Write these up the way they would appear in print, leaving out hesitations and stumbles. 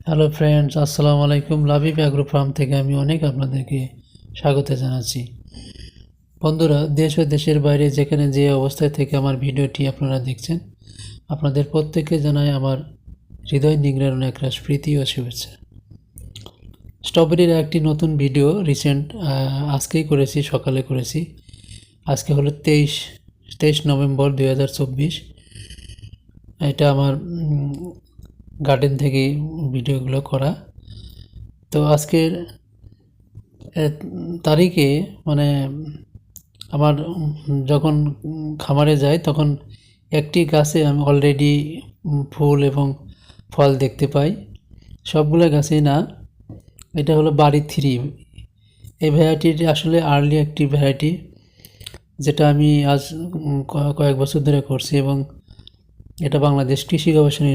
Hello friends, আসসালামু আলাইকুম। Labib agro farm থেকে আমি অনেক আপনাদেরকে স্বাগত জানাচ্ছি। বন্ধুরা, দেশ ও দেশের বাইরে যেখানে যে অবস্থায় থেকে আমার ভিডিওটি আপনারা দেখছেন, আপনাদের প্রত্যেককে জানাই আমার হৃদয় নিংড়ানো একরাশ প্রীতি ও শুভেচ্ছা। স্ট্রবেরির একটি নতুন ভিডিও রিসেন্ট আজকেই করেছি, সকালে করেছি। আজকে হলো 23 নভেম্বর 2024। এটা আমার গার্ডেন থেকে ভিডিওগুলো করা। তো আজকের তারিখে মানে আমার যখন খামারে যাই তখন একটি গাছে আমি অলরেডি ফুল এবং ফল দেখতে পাই। সবগুলো গাছেই না, এটা হলো বাড়ি 3। এই ভ্যারাইটিটি আসলে আর্লি একটি ভ্যারাইটি, যেটা আমি আজ কয়েক বছর ধরে করছি এবং এটা বাংলাদেশ কৃষি গবেষণা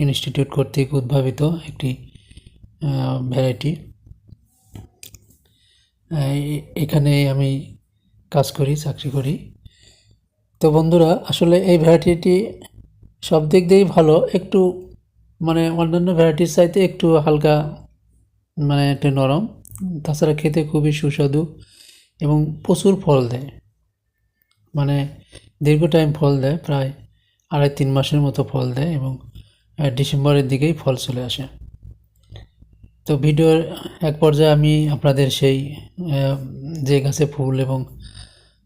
ইনস্টিটিউট কর্তৃক উদ্ভাবিত একটি ভ্যারাইটি। এখানে আমি কাজ করি, চাকরি করি। তো বন্ধুরা, আসলে এই ভ্যারাইটিটি সব দিক দিয়েই ভালো, একটু মানে অন্যান্য ভ্যারাইটির চাইতে একটু হালকা, মানে একটু নরম। তাছাড়া খেতে খুবই সুস্বাদু এবং প্রচুর ফল দেয়, মানে দীর্ঘ টাইম ফল দেয়, প্রায় 2.5-3 মাসের মতো ফল দেয় এবং ডিসেম্বরের দিকেই ফল চলে আসে। তো ভিডিওর এক পর্যায়ে আমি আপনাদের সেই যে গাছে ফুল এবং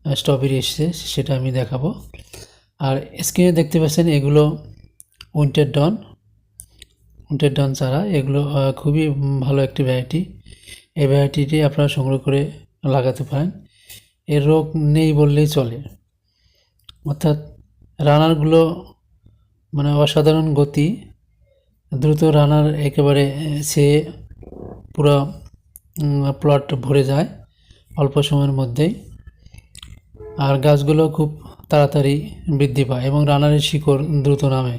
স্ট্রবেরি এসছে সেটা আমি দেখাবো। আর স্ক্রিনে দেখতে পাচ্ছেন এগুলো উইন্টার ডন চারা। এগুলো খুবই ভালো একটি ভ্যারাইটি। এই ভ্যারাইটিটি আপনারা সংগ্রহ করে লাগাতে পারেন। এর রোগ নেই বললেই চলে, অর্থাৎ রানারগুলো মানে অসাধারণ গতি, দ্রুত রানার একেবারে সে পুরো প্লট ভরে যায় অল্প সময়ের মধ্যেই। আর গাছগুলো খুব তাড়াতাড়ি বৃদ্ধি পায় এবং রানারের শিকড় দ্রুত নামে।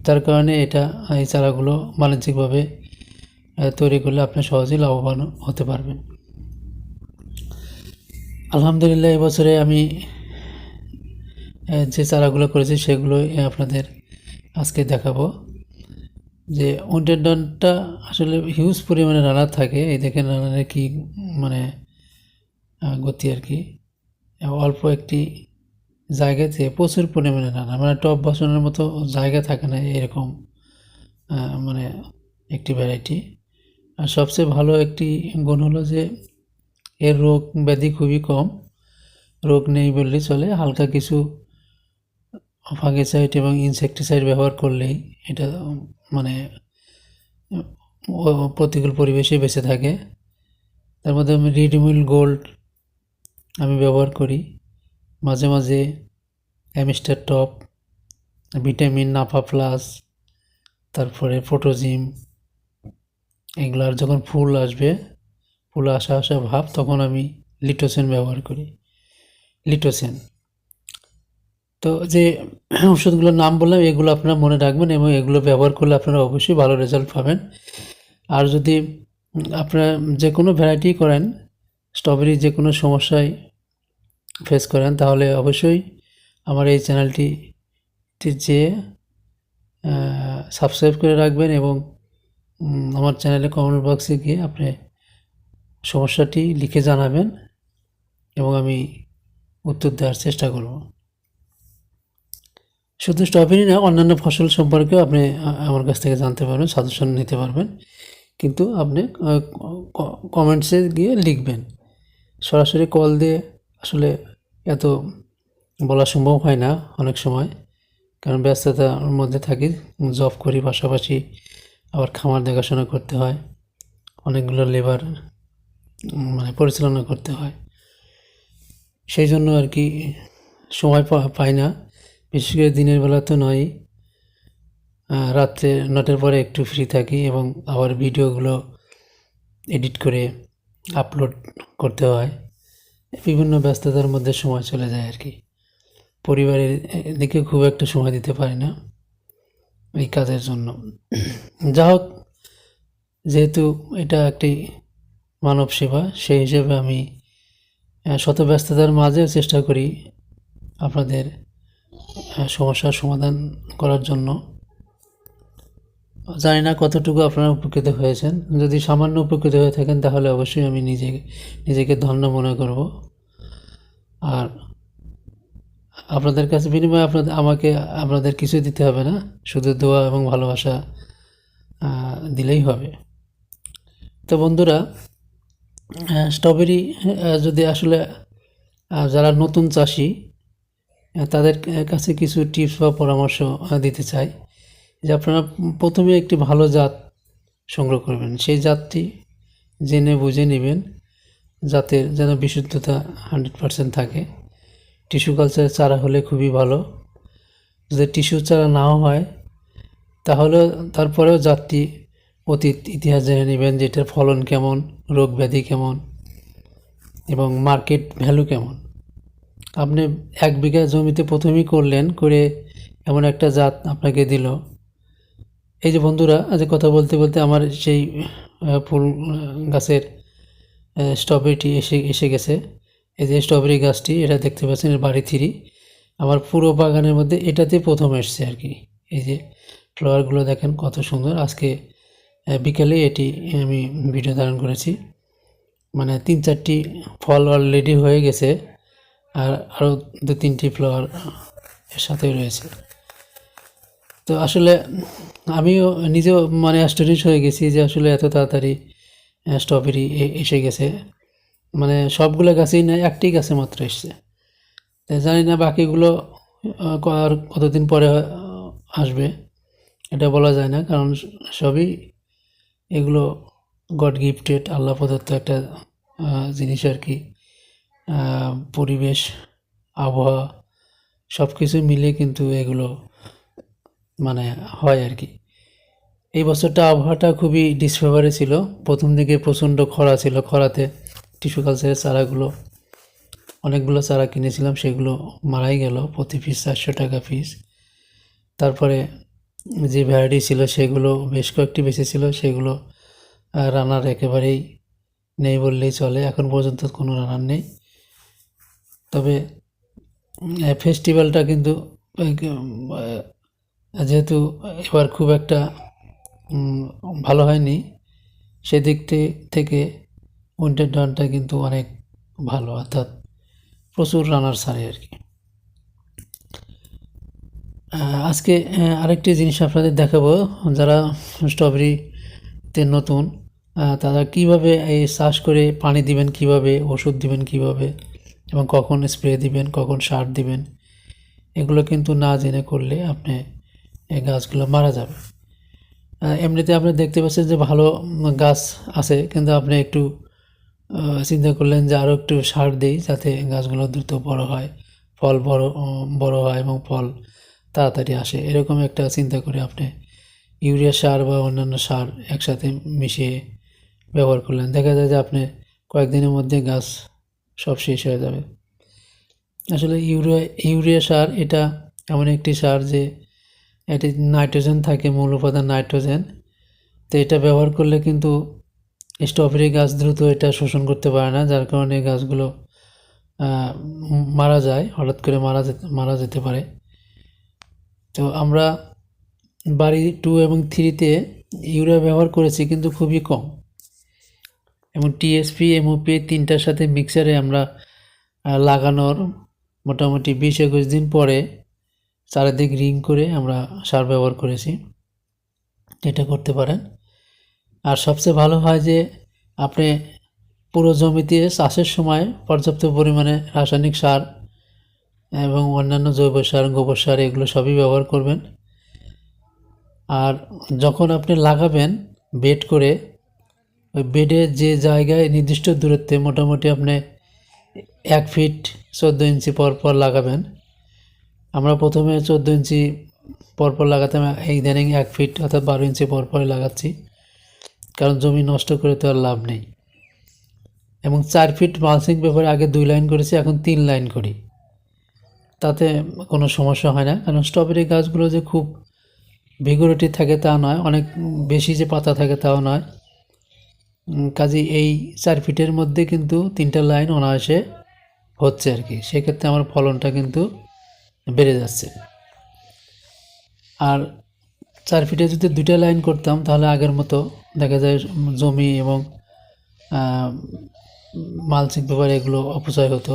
যার কারণে এই চারাগুলো বাণিজ্যিকভাবে তৈরি করলে আপনি সহজেই লাভবান হতে পারবেন। আলহামদুলিল্লাহ, এবছরে আমি যে চারাগুলো করেছি সেগুলো আপনাদের আজকে দেখাবো। যে উইন্টার ডনটা আসলে হিউজ পরিমাণে রানার থাকে। এই দেখেন রানারের কি মানে গতি আর কি। অল্প একটি জায়গাতে প্রচুর পরিমাণে রানার, মানে টব বসানোর মতো জায়গা থাকে না এরকম মানে একটি ভ্যারাইটি। আর সবচেয়ে ভালো একটি গুণ হলো যে এর রোগ ব্যাধি খুবই কম, রোগ নেই বললেই চলে। হালকা কিছু ফাঙ্গিসাইড এবং ইনসেকটিসাইড ব্যবহার করলেই এটা মানে প্রতিকূল পরিবেশে বেঁচে থাকে। তার মধ্যে আমি রিডিমিল গোল্ড আমি ব্যবহার করি, মাঝে মাঝে Amistar top, vitamin Nafa plus, তারপরে ফটোজিম। এগুলার যখন ফুল আসবে, ফুল আসা ভাব, তখন আমি লিটোসেন ব্যবহার করি। লিটোসেন তো যে ওষুধগুলোর নাম বললাম, এগুলো আপনারা মনে রাখবেন এবং এগুলো ব্যবহার করলে আপনারা অবশ্যই ভালো রেজাল্ট পাবেন। আর যদি আপনারা যে কোনো ভ্যারাইটি করেন, স্ট্রবেরি যে কোনো সমস্যায় ফেস করেন, তাহলে অবশ্যই আমার এই চ্যানেলটি যে সাবস্ক্রাইব করে রাখবেন এবং আমার চ্যানেলে কমেন্ট বক্সে গিয়ে আপনি সমস্যাটি লিখে জানাবেন এবং আমি উত্তর দেওয়ার চেষ্টা করব। শুধু স্ট্রবেরি না, অন্যান্য ফসল সম্পর্কেও আপনি আমার কাছ থেকে জানতে পারবেন, সাজেশন নিতে পারবেন, কিন্তু আপনি কমেন্টসে গিয়ে লিখবেন। সরাসরি কল দিয়ে আসলে এত বলা সম্ভব হয় না অনেক সময়, কারণ ব্যস্ততার মধ্যে থাকি, জব করি, পাশাপাশি আবার খামার দেখাশোনা করতে হয়, অনেকগুলো লেবার মানে পরিচালনা করতে হয়। সেই জন্য আর কি সময় পাই না, বিশেষ করে দিনের বেলা তো নয়। রাত্রে 9টার পরে একটু ফ্রি থাকি এবং আবার ভিডিওগুলো এডিট করে আপলোড করতে হয়। বিভিন্ন ব্যস্ততার মধ্যে সময় চলে যায় আর কি। পরিবারের দিকে খুব একটা সময় দিতে পারি না এই কাজের জন্য। যা হোক, যেহেতু এটা একটি মানব সেবা, সেই হিসেবে আমি শত ব্যস্ততার মাঝেও চেষ্টা করি আপনাদের সমস্যার সমাধান করার জন্য। জানি না কতটুকু আপনারা উপকৃত হয়েছেন। যদি সামান্য উপকৃত হয়ে থাকেন তাহলে অবশ্যই আমি নিজেকে ধন্য মনে করব। আর আপনাদের কাছে বিনিময়ে আমাকে আপনাদের কিছু দিতে হবে না, শুধু দোয়া এবং ভালোবাসা দিলেই হবে। তো বন্ধুরা, স্ট্রবেরি যদি আসলে যারা নতুন চাষি তাদের কাছে কিছু টিপস বা পরামর্শ দিতে চাই যে আপনারা প্রথমে একটি ভালো জাত সংগ্রহ করবেন। সেই জাতটি জেনে বুঝে নেবেন, জাতের যেন বিশুদ্ধতা 100% থাকে। টিস্যু কালচারের চারা হলে খুবই ভালো। যদি টিস্যু চারা নাও হয় তারপরেও জাতটি অতীত ইতিহাস জেনে নেবেন, যেটার ফলন কেমন, রোগ ব্যাধি কেমন এবং মার্কেট ভ্যালু কেমন। আপনি 1 বিঘা জমিতে প্রথমেই করে এমন একটা জাত আপনাকে দিল। এই যে বন্ধুরা, আজ কথা বলতে বলতে আমার সেই ফুল গাছের স্ট্রবেরিটি এসে গেছে। এই যে স্ট্রবেরি গাছটি, এটা দেখতে পাচ্ছেন, এর বাড়ি 3। আমার পুরো বাগানের মধ্যে এটাতে প্রথম এসছে আর কি। এই যে ফ্লাওয়ারগুলো দেখেন কত সুন্দর। আজকে বিকেলে এটি আমি ভিডিও ধারণ করেছি। মানে 3-4টি ফল অলরেডি হয়ে গেছে, আর আরও 2-3টি ফ্লাওয়ার এর সাথে রয়েছে। তো আসলে আমিও নিজেও মানে অ্যাস্টোনিশ হয়ে গেছি যে আসলে এত তাড়াতাড়ি স্ট্রবেরি এসে গেছে। মানে সবগুলো গাছেই না, একটি গাছে মাত্র এসছে। জানি না বাকিগুলো আর কতদিন পরে আসবে, এটা বলা যায় না, কারণ সবই এগুলো গড গিফটেড, আল্লাহ প্রদত্ত একটা জিনিস আর কি। পরিবেশ, আবহাওয়া সব কিছু মিলে কিন্তু এগুলো মানে হয় আর কি। এই বছরটা আবহাওয়াটা খুবই ডিসফেভারে ছিল। প্রথম দিকে প্রচণ্ড খরা ছিল, খরাতে টিস্যু কালচারের চারাগুলো, অনেকগুলো চারা কিনেছিলাম, সেগুলো মারাই গেল, প্রতি পিস 400 টাকা পিস। তারপরে যে ভ্যারাইটি ছিল সেগুলো বেশ কয়েকটি বেঁচে ছিল, সেগুলো রানার একেবারেই নেই বললেই চলে। এখন পর্যন্ত কোনো রানার নেই। তবে ফেস্টিভ্যালটা কিন্তু যেহেতু এবার খুব একটা ভালো হয়নি, সেদিক থেকে উইন্টার ডানটা কিন্তু অনেক ভালো, অর্থাৎ প্রচুর রানার ছাড়ে আর কি। আজকে আরেকটি জিনিস আপনাদের দেখাবো, যারা স্ট্রবেরিতে নতুন তারা কিভাবে এই চাষ করে পানি দিবেন, কিভাবে ওষুধ দিবেন, কিভাবে এবং কখন স্প্রে দিবেন, কখন সার দিবেন, এগুলো কিন্তু না জেনে করলে আপনি এই গাছগুলো মারা যাবে। এমনিতে আপনি দেখতে পাচ্ছেন যে ভালো গাছ আছে, কিন্তু আপনি একটু চিন্তা করলেন যে আরও একটু সার দিই যাতে গাছগুলো দ্রুত বড় হয়, ফল বড় হয় এবং ফল তাড়াতাড়ি আসে। এরকম একটা চিন্তা করে আপনি ইউরিয়া সার বা অন্যান্য সার একসাথে মিশিয়ে ব্যবহার করলেন, দেখা যায় যে আপনি কয়েকদিনের মধ্যে গাছ সব শেষ হয়ে যাবে। আসলে ইউরিয়া সার এটা এমন একটি সার যে এটি নাইট্রোজেন থাকে, মূল উপাদান নাইট্রোজেন। তো এটা ব্যবহার করলে কিন্তু স্ট্রবেরি গাছ দ্রুত এটা শোষণ করতে পারে না, যার কারণে গাছগুলো মারা যায়, হঠাৎ করে মারা যেতে পারে। তো আমরা বাড়ি 2 এবং 3-তে ইউরিয়া ব্যবহার করেছি, কিন্তু খুবই কম। এবং টিএসপি, এমওপি 3টার সাথে মিক্সারে আমরা লাগানোর মোটামুটি 20-21 দিন পরে চারিদিক রিং করে আমরা সার ব্যবহার করেছি। এটা করতে পারেন। আর সবচেয়ে ভালো হয় যে আপনি পুরো জমিতে চাষের সময় পর্যাপ্ত পরিমাণে রাসায়নিক সার এবং অন্যান্য জৈব সার, গোবর সার, এগুলো সবই ব্যবহার করবেন। আর যখন আপনি লাগাবেন বেড করে, ওই বেডের যে জায়গায় নির্দিষ্ট দূরত্বে মোটামুটি আপনি 1 ফিট 14 ইঞ্চি পর লাগাবেন। আমরা প্রথমে 14 ইঞ্চি পর লাগাতাম, ইদানিং 1 ফিট অর্থাৎ 12 ইঞ্চি পর লাগাচ্ছি, কারণ জমি নষ্ট করে তো আর লাভ নেই। এবং 4 ফিট মালচিং পেপারে আগে 2 লাইন করেছি, এখন 3 লাইন করি, তাতে কোনো সমস্যা হয় না। কারণ স্ট্রবেরি গাছগুলো যে খুব ভিগোরিটি থাকে তা নয়, অনেক বেশি যে পাতা থাকে তাও নয়। কাজে এই 4 ফিটের মধ্যে কিন্তু 3টা লাইন অনায়াসে হচ্ছে আর কি। সেক্ষেত্রে আমার ফলনটা কিন্তু বেড়ে যাচ্ছে। আর 4 ফিটে যদি 2টা লাইন করতাম তাহলে আগের মতো দেখা যায় জমি এবং মালচিং পেপার এগুলো অপচয় হতো,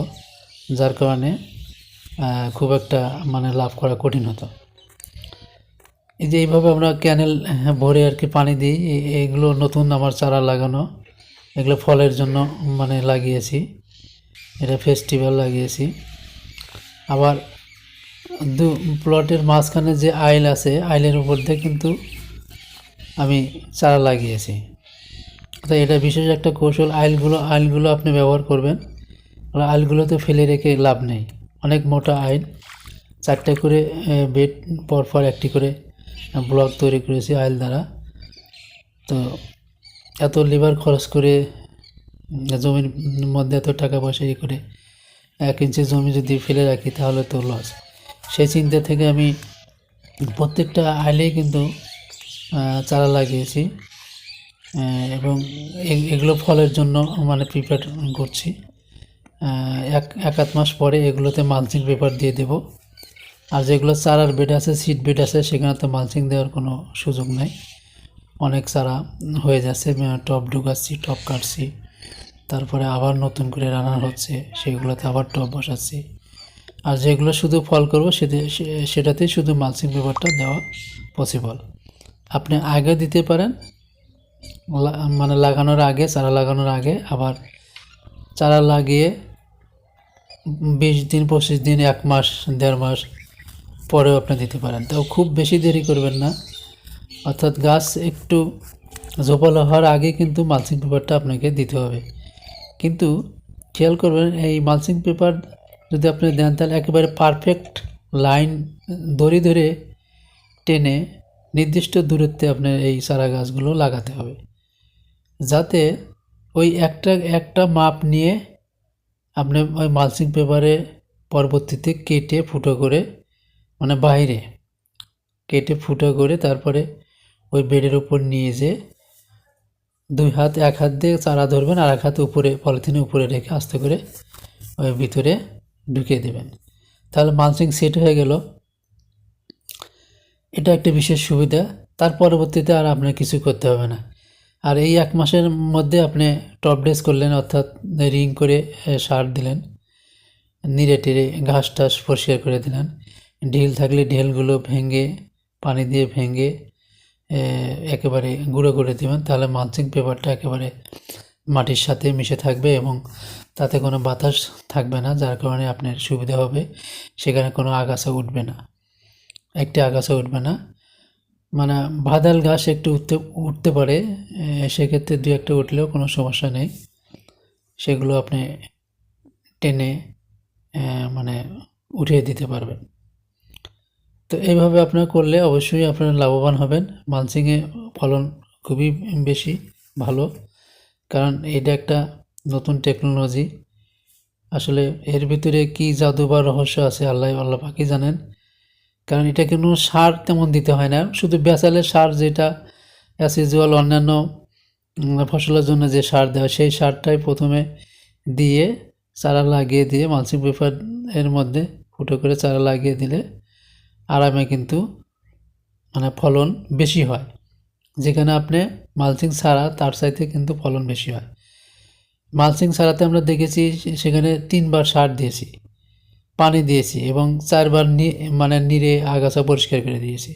যার কারণে খুব একটা মানে লাভ করা কঠিন হতো। এই যে এইভাবে আমরা ক্যানেল ভরে আর কি পানি দিই। এগুলো নতুন আমার চারা লাগানো, এগুলো ফলের জন্য মানে লাগিয়েছি, এটা ফেস্টিভ্যাল লাগিয়েছি। আবার প্লটের মাঝখানে যে আইল আছে, আইলের উপর দিয়ে কিন্তু আমি চারা লাগিয়েছি। তো এটা বিশেষ একটা কৌশল। আইলগুলো আপনি ব্যবহার করবেন, আর আইলগুলোতে ফেলে রেখে লাভ নেই। অনেক মোটা আইল, 4টে করে বেড পরপর একটি করে ব্লক তৈরি করেছি আইল দ্বারা। তো এত লেবার খরচ করে জমির মধ্যে এত টাকা পয়সা করে 1 ইঞ্চি জমি যদি ফেলে রাখি তাহলে তো লস। সেই চিন্তা থেকে আমি প্রত্যেকটা আইলেই কিন্তু চারা লাগিয়েছি, এবং এগুলো ফলের জন্য মানে প্রিপেয়ার করছি। এক আধ মাস পরে এগুলোতে মালচিং পেপার দিয়ে দেব। আর যেগুলো চারার বেড আছে, সিড বেড আছে, সেখানে তো মালচিং দেওয়ার কোনো সুযোগ নেই। অনেক চারা হয়ে যাচ্ছে, টব ঢুকাচ্ছি, টব কাটছি, তারপরে আবার নতুন করে রান্না হচ্ছে, সেগুলোতে আবার টব বসাচ্ছি। আর যেগুলো শুধু ফল করবো সেটাতেই শুধু মালচিং পেপারটা দেওয়া পসিবল। আপনি আগে দিতে পারেন, মানে লাগানোর আগে, চারা লাগানোর আগে, আবার চারা লাগিয়ে 20 দিন 25 দিন 1 মাস 1.5 মাস পরেও আপনি দিতে পারেন। তাও খুব বেশি দেরি করবেন না, অর্থাৎ গাছ একটু ঝোপালো হওয়ার আগে কিন্তু মালচিং পেপারটা আপনাকে দিতে হবে। কিন্তু খেয়াল করবেন, এই মালচিং পেপার যদি আপনি দেন তাহলে একেবারে পারফেক্ট লাইন দড়ি ধরে টেনে নির্দিষ্ট দূরত্বে আপনার এই চারা গাছগুলো লাগাতে হবে, যাতে ওই একটা মাপ নিয়ে আপনি ওই মালচিং পেপারে পরবর্তীতে কেটে ফুটো করে, মানে বাইরে কেটে ফুটো করে, তারপরে ওই বেডের উপর নিয়ে যে 2 হাত, 1 হাত দিয়ে চারা ধরবেন, আর 1 হাত উপরে পলিথিনের উপরে রেখে আস্তে করে ওই ভিতরে ঢুকিয়ে দেবেন। তাহলে মালচিং সেট হয়ে গেল। এটা একটা বিশেষ সুবিধা। তার পরবর্তীতে আর আপনার কিছু করতে হবে না। আর এই 1 মাসের মধ্যে আপনি টপ ড্রেস করলেন, অর্থাৎ রিং করে সার দিলেন, নিড়ে টিড়ে ঘাস টাস পরিষ্কার করে দিলেন, ঢিল থাকলে ঢিলগুলো ভেঙে, পানি দিয়ে ভেঙে একেবারে গুঁড়ো করে দেবেন। তাহলে মালচিং পেপারটা একেবারে মাটির সাথে মিশে থাকবে এবং তাতে কোনো বাতাস থাকবে না, যার কারণে আপনার সুবিধা হবে। সেখানে কোনো আগাছা উঠবে না, একটি আগাছা উঠবে না। মানে ভাদাল ঘাস একটু উঠতে পারে, সেক্ষেত্রে 2-1টা উঠলেও কোনো সমস্যা নেই, সেগুলো আপনি টেনে মানে উঠিয়ে দিতে পারবেন। তো এইভাবে আপনারা করলে অবশ্যই আপনারা লাভবান হবেন। মালচিংয়ে ফলন খুবই বেশি ভালো, কারণ এটা একটা নতুন টেকনোলজি। আসলে এর ভিতরে কি জাদু বা রহস্য আছে আল্লাহ পাকই জানেন। কারণ এটা কোনো সার তেমন দিতে হয় না, শুধু বেসালের সার, যেটা অ্যাজ ইউজুয়াল অন্যান্য ফসলের জন্য যে সার দেওয়া, সেই সারটাই প্রথমে দিয়ে চারা লাগিয়ে দিয়ে মালচিং পেপার এর মধ্যে ফুটো করে চারা লাগিয়ে দিলে আরামে কিন্তু মানে ফলন বেশি হয়। যেখানে আপনি মালচিং ছাড়া তার চাইতে কিন্তু ফলন বেশি হয়। মালচিং ছাড়াতে আমরা দেখেছি সেখানে 3 বার সার দিয়েছি, পানি দিয়েছি, এবং 4 বার মানে নিড়ে আগাছা পরিষ্কার করে দিয়েছি,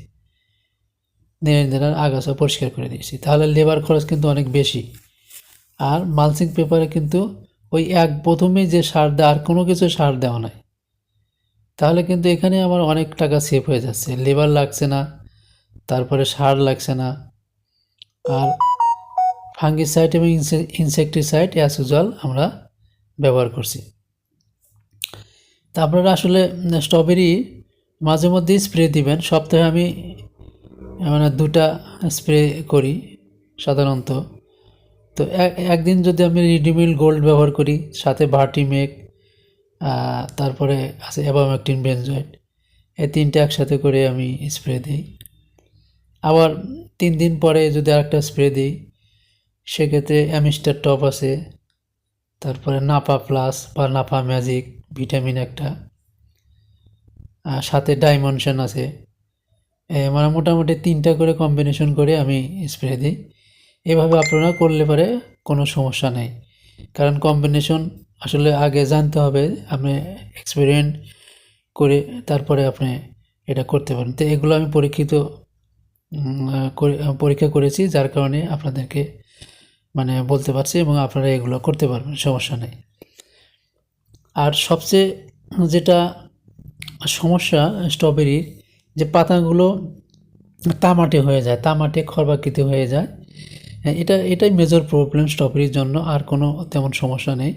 নিড়ে আগাছা পরিষ্কার করে দিয়েছি। তাহলে লেবার খরচ কিন্তু অনেক বেশি। আর মালচিং পেপারে কিন্তু ওই প্রথমেই যে সার দেয়, আর কোনো কিছু সার দেওয়া নাই, তাহলে কিন্তু এখানে আমার অনেক টাকা সেভ হয়ে যাচ্ছে, লেবার লাগছে না, তারপরে সার লাগছে না। আর ফাঙ্গিসাইড এবং ইনসেকটিসাইড অ্যাজ ইউজুয়াল আমরা ব্যবহার করছি। তা আপনারা আসলে স্ট্রবেরি মাঝে মধ্যেই স্প্রে দিবেন। সপ্তাহে আমি মানে 2টা স্প্রে করি সাধারণত। তো একদিন যদি আমি রিডিমিল গোল্ড ব্যবহার করি, সাথে ভার্টিমেক, তারপরে আছে অ্যাবামেকটিন বেনজয়েড, এই 3টে একসাথে করে আমি স্প্রে দিই। আবার 3 দিন পরে যদি আরেকটা স্প্রে দিই, সেক্ষেত্রে অ্যামিস্টার টপ আছে, তারপরে নাপা প্লাস বা নাপা ম্যাজিক ভিটামিন একটা, সাথে ডাইমেনশন আছে, মানে মোটামুটি 3টা করে কম্বিনেশন করে আমি স্প্রে দিই। এভাবে আপনারা করলে পরে কোনো সমস্যা নেই, কারণ কম্বিনেশন আসলে আগে জানতে হবে, আপনি এক্সপেরিমেন্ট করে তারপরে আপনি এটা করতে পারেন। তো এগুলো আমি পরীক্ষা করেছি, যার কারণে আপনাদেরকে মানে বলতে পারছি, এবং আপনারা এগুলো করতে পারবেন, সমস্যা নেই। আর সবচেয়ে যেটা সমস্যা স্ট্রবেরির, যে পাতাগুলো তামাটে হয়ে যায়, তামাটে খর্বাকৃতি হয়ে যায়। এটাই মেজর প্রবলেম স্ট্রবেরির জন্য, আর কোনো তেমন সমস্যা নেই।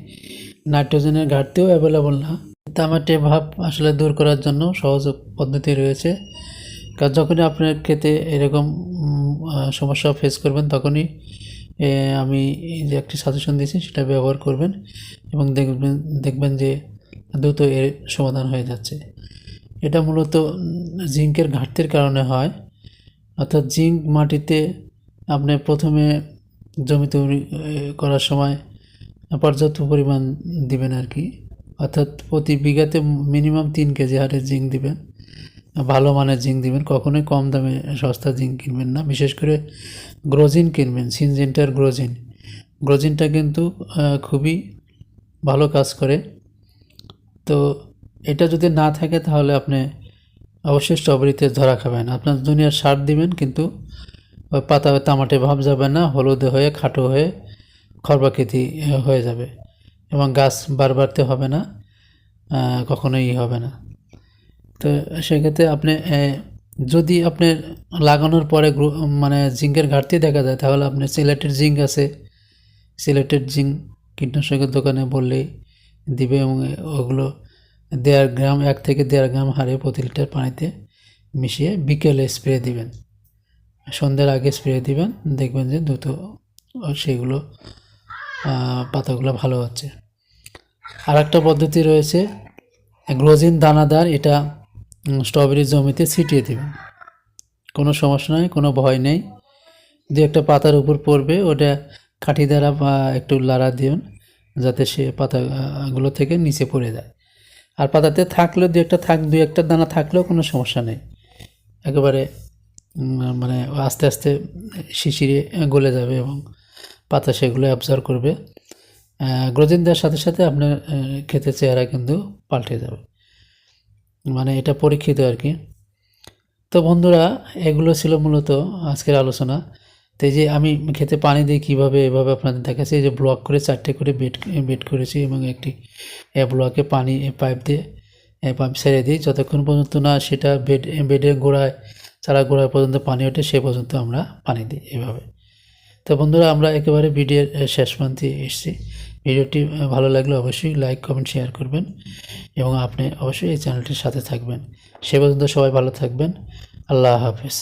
নাইট্রোজেনের ঘাটতিও অ্যাভেলেবল না। তামাটে ভাব আসলে দূর করার জন্য সহজ পদ্ধতি রয়েছে, কারণ যখনই আপনার ক্ষেতে এরকম সমস্যা ফেস করবেন, তখনই আমি যে একটি সাজেশন দিয়েছি সেটা ব্যবহার করবেন, এবং দেখবেন যে দ্রুত এর সমাধান হয়ে যাচ্ছে। এটা মূলত জিঙ্কের ঘাটতির কারণে হয়, অর্থাৎ জিঙ্ক মাটিতে আপনি প্রথমে জমি তৈরি করার সময় পর্যাপ্ত পরিমাণ দিবেন আর কি, অর্থাৎ প্রতি বিঘাতে মিনিমাম 3 কেজি হারে জিঙ্ক দিবেন, ভালো মানের জিঙ্ক দিবেন। কখনোই কম দামে সস্তা জিঙ্ক কিনবেন না, বিশেষ করে গ্রোজিন কিনবেন, সিনজেন্টার গ্রোজিনটা কিন্তু খুবই ভালো কাজ করে। তো এটা যদি না থাকে তাহলে আপনি অবশ্যই স্ট্রবেরিতে ধরা খাবেন। আপনার দুনিয়ার সার দিবেন, কিন্তু ওই পাতা তামাটে ভাব যাবে না, হলুদে হয়ে খাটো হয়ে খর্বাকৃতি হয়ে যাবে, এবং গাছ বাড়তে হবে না, কখনোই হবে না। তো সেক্ষেত্রে আপনি যদি আপনার লাগানোর পরে মানে জিঙ্কের ঘাটতি দেখা যায়, তাহলে আপনি সিলেটের জিঙ্ক আছে, সিলেটের জিঙ্ক কীটনাশকের দোকানে বললেই দিবে, এবং ওগুলো 1.5 গ্রাম 1 থেকে 1.5 গ্রাম হারে প্রতি লিটার পানিতে মিশিয়ে বিকেলে স্প্রে দিবেন, সন্ধ্যার আগে স্প্রে দিবেন, দেখবেন যে দ্রুত সেগুলো পাতাগুলো ভালো হচ্ছে। আর একটা পদ্ধতি রয়েছে গ্রোজিন দানাদার, এটা স্ট্রবেরির জমিতে ছিটিয়ে দেবেন, কোনো সমস্যা নেই, কোনো ভয় নেই। দু একটা পাতার উপর পড়বে, ওটা কাঠি দ্বারা বা একটু লাড়া দিবেন, যাতে সে পাতাগুলো থেকে নিচে পড়ে যায়। আর পাতাতে থাকলেও দু একটা দানা থাকলেও কোনো সমস্যা নেই, একেবারে মানে আস্তে আস্তে শিশিরে গলে যাবে, এবং পাতা সেগুলো অ্যাবজর্ব করবে। গ্রোজিন দেওয়ার সাথে সাথে আপনার ক্ষেতের চেহারা কিন্তু পাল্টে যাবে, মানে এটা পরীক্ষিত আর কি। তো বন্ধুরা, এগুলো ছিল মূলত আজকের আলোচনা। তো এই যে আমি খেতে পানি দিই কীভাবে, এভাবে আপনাদের দেখাচ্ছি। এই যে ব্লক করে 4টে করে বেড করেছি, এবং একটি ব্লকে পানি পাইপ ছেড়ে দিই, যতক্ষণ পর্যন্ত না সেটা বেডের গোড়ায়, চারা গোড়ায় পর্যন্ত পানি ওঠে, সে পর্যন্ত আমরা পানি দিই এভাবে। তো বন্ধুরা, আমরা একেবারে ভিডিওর শেষ প্রান্তে এসেছি। ভিডিওটি ভালো লাগলে অবশ্যই লাইক কমেন্ট শেয়ার করবেন, এবং আপনি অবশ্যই এই চ্যানেলটির সাথে থাকবেন। সে পর্যন্ত সবাই ভালো থাকবেন। আল্লাহ হাফেজ।